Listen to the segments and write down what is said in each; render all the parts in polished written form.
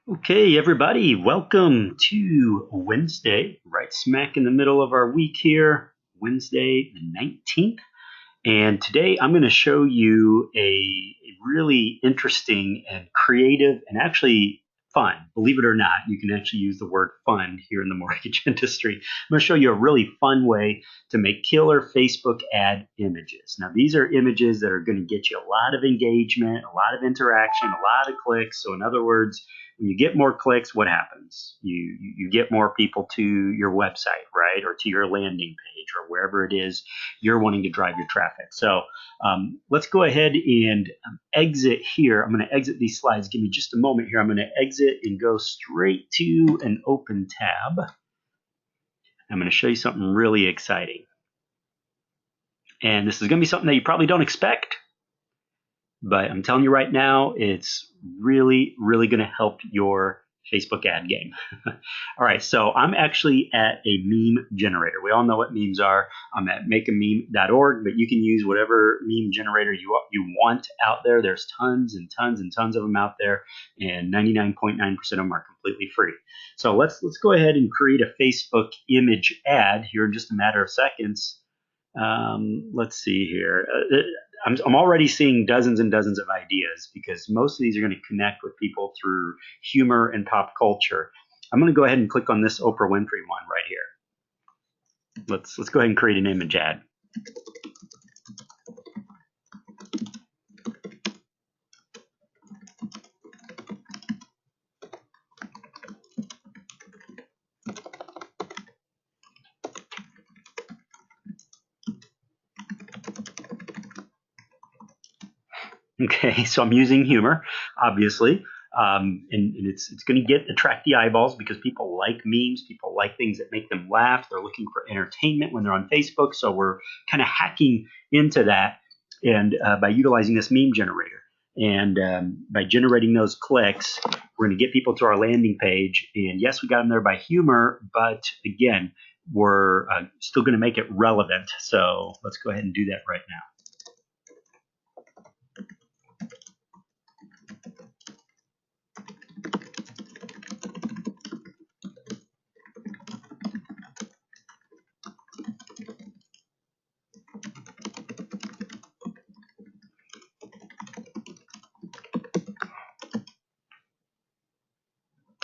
Okay, everybody, welcome to Wednesday, right smack in the middle of our week here, Wednesday the 19th. And today I'm going to show you a really interesting and creative and actually fun. Believe it or not, you can actually use the word fun here in the mortgage industry. I'm going to show you a really fun way to make killer Facebook ad images. Now, these are images that are going to get you a lot of engagement, a lot of interaction, a lot of clicks. So in other words, when you get more clicks, what happens? You get more people to your website, right? Or to your landing page or wherever it is you're wanting to drive your traffic. So let's go ahead and exit here. I'm going to exit these slides. Give me just a moment here. I'm going to exit and go straight to an open tab. I'm going to show you something really exciting. And this is going to be something that you probably don't expect, but I'm telling you right now, it's really, really going to help your Facebook ad game. All right, so I'm actually at a meme generator. We all know what memes are. I'm at makeameme.org, but you can use whatever meme generator you want out there. There's tons and tons and tons of them out there, and 99.9% of them are completely free. So let's go ahead and create a Facebook image ad here in just a matter of seconds. Let's see here. I'm already seeing dozens and dozens of ideas because most of these are going to connect with people through humor and pop culture. I'm going to go ahead and click on this Oprah Winfrey one right here. Let's go ahead and create an image ad. Okay, so I'm using humor, obviously, and it's going to attract the eyeballs because people like memes, people like things that make them laugh. They're looking for entertainment when they're on Facebook, so we're kind of hacking into that, and by utilizing this meme generator, and by generating those clicks, we're going to get people to our landing page. And yes, we got them there by humor, but again, we're still going to make it relevant. So let's go ahead and do that right now.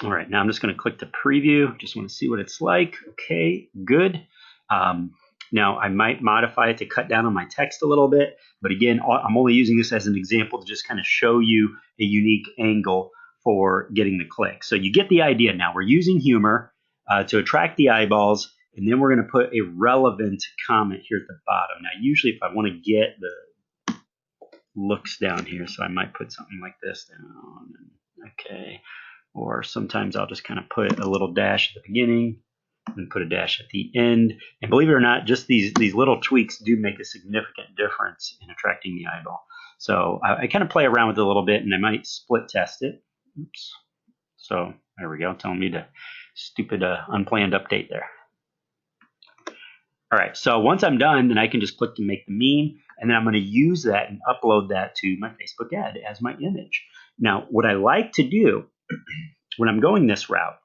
All right, now I'm just going to click the preview. Just want to see what it's like. Okay, good. Now I might modify it to cut down on my text a little bit, but again, I'm only using this as an example to just kind of show you a unique angle for getting the click. So you get the idea now. We're using humor to attract the eyeballs, and then we're going to put a relevant comment here at the bottom. Now, usually if I want to get the looks down here, so I might put something like this down. Okay. Or sometimes I'll just kind of put a little dash at the beginning and put a dash at the end. And believe it or not, just these little tweaks do make a significant difference in attracting the eyeball. So I kind of play around with it a little bit, and I might split test it. Oops. So there we go, telling me to stupid unplanned update there. All right, so once I'm done, then I can just click to make the meme, and then I'm going to use that and upload that to my Facebook ad as my image. Now, what I like to do when I'm going this route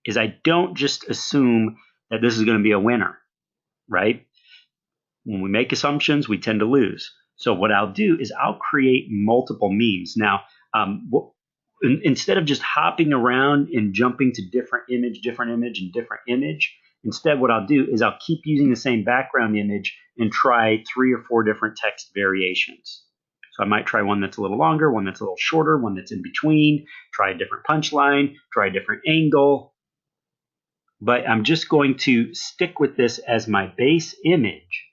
is I don't just assume that this is going to be a winner, right? When we make assumptions, we tend to lose. So what I'll do is I'll create multiple memes. Now, instead of just hopping around and jumping to different image, and different image, instead what I'll do is I'll keep using the same background image and try 3 or 4 different text variations. So I might try one that's a little longer, one that's a little shorter, one that's in between, try a different punchline, try a different angle. But I'm just going to stick with this as my base image.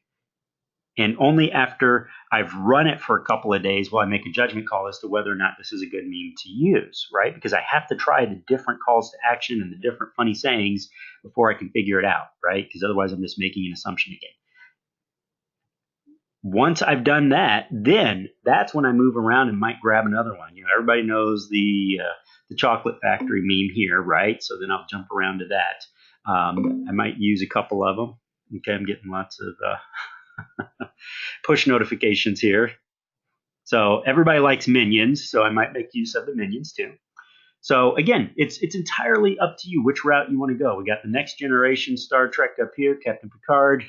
And only after I've run it for a couple of days will I make a judgment call as to whether or not this is a good meme to use, right? Because I have to try the different calls to action and the different funny sayings before I can figure it out, right? Because otherwise I'm just making an assumption again. Once I've done that, then that's when I move around and might grab another one. You know, everybody knows the chocolate factory meme here, right? So then I'll jump around to that. I might use a couple of them. Okay, I'm getting lots of push notifications here. So everybody likes minions, so I might make use of the minions too. So again, it's entirely up to you which route you want to go. We got the Next Generation Star Trek up here, Captain Picard.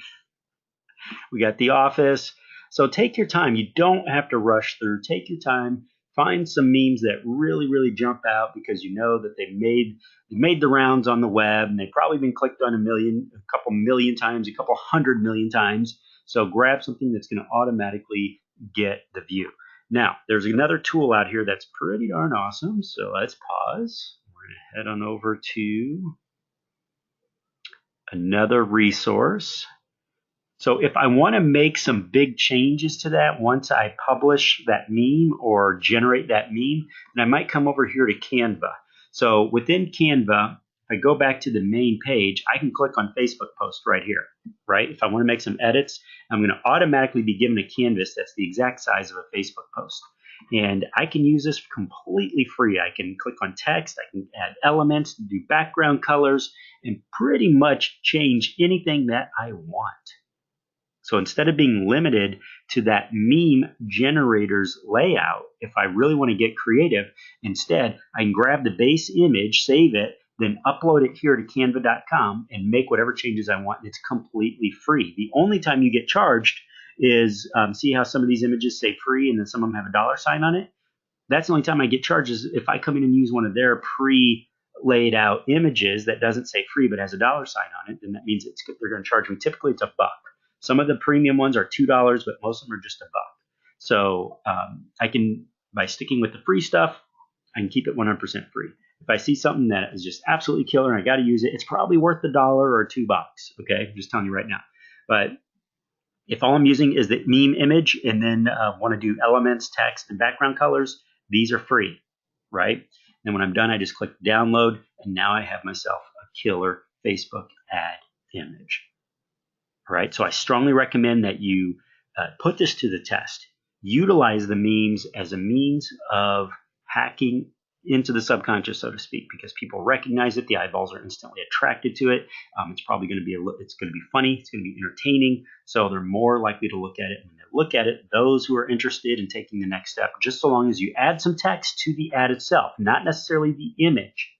We got The Office. So take your time. You don't have to rush through. Take your time. Find some memes that really, really jump out because you know that they made the rounds on the web and they've probably been clicked on a couple million times, a couple 100 million times. So grab something that's going to automatically get the view. Now, there's another tool out here that's pretty darn awesome. So let's pause. We're going to head on over to another resource. So if I want to make some big changes to that once I publish that meme or generate that meme, then I might come over here to Canva. So within Canva, if I go back to the main page, I can click on Facebook post right here, right? If I want to make some edits, I'm going to automatically be given a canvas that's the exact size of a Facebook post. And I can use this completely free. I can click on text, I can add elements, do background colors, and pretty much change anything that I want. So instead of being limited to that meme generator's layout, if I really want to get creative, instead I can grab the base image, save it, then upload it here to canva.com and make whatever changes I want. And it's completely free. The only time you get charged is, see how some of these images say free and then some of them have a dollar sign on it? That's the only time I get charged is if I come in and use one of their pre-laid out images that doesn't say free but has a dollar sign on it, then that means they're going to charge me. Typically it's $1. Some of the premium ones are $2, but most of them are just $1. So I can, by sticking with the free stuff, I can keep it 100% free. If I see something that is just absolutely killer and I got to use it, it's probably worth $1 or $2. Okay, I'm just telling you right now. But if all I'm using is the meme image and then want to do elements, text, and background colors, these are free, right? And when I'm done, I just click download, and now I have myself a killer Facebook ad image. All right, so I strongly recommend that you put this to the test. Utilize the memes as a means of hacking into the subconscious, so to speak, because people recognize it. The eyeballs are instantly attracted to it. It's probably going to be funny. It's going to be entertaining. So they're more likely to look at it. When they look at it, those who are interested in taking the next step, just so long as you add some text to the ad itself, not necessarily the image,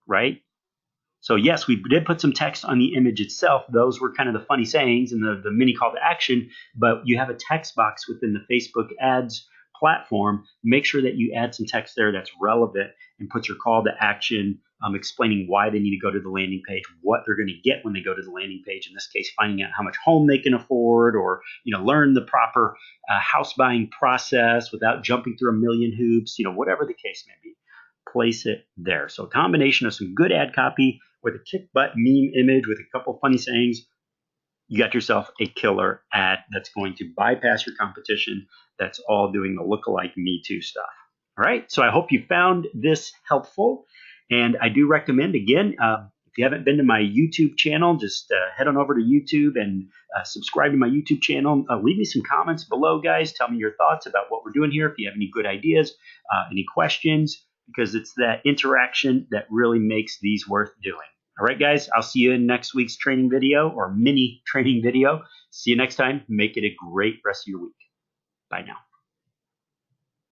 right? So yes, we did put some text on the image itself. Those were kind of the funny sayings and the mini call to action, but you have a text box within the Facebook ads platform. Make sure that you add some text there that's relevant and put your call to action, explaining why they need to go to the landing page, what they're going to get when they go to the landing page. In this case, finding out how much home they can afford, or learn the proper house buying process without jumping through a million hoops, whatever the case may be. Place it there. So a combination of some good ad copy with a kick butt meme image with a couple funny sayings, you got yourself a killer ad that's going to bypass your competition. That's all doing the lookalike Me Too stuff. All right. So I hope you found this helpful. And I do recommend, again, if you haven't been to my YouTube channel, just head on over to YouTube and subscribe to my YouTube channel. Leave me some comments below, guys. Tell me your thoughts about what we're doing here. If you have any good ideas, any questions, because it's that interaction that really makes these worth doing. All right, guys, I'll see you in next week's training video or mini training video. See you next time. Make it a great rest of your week. Bye now.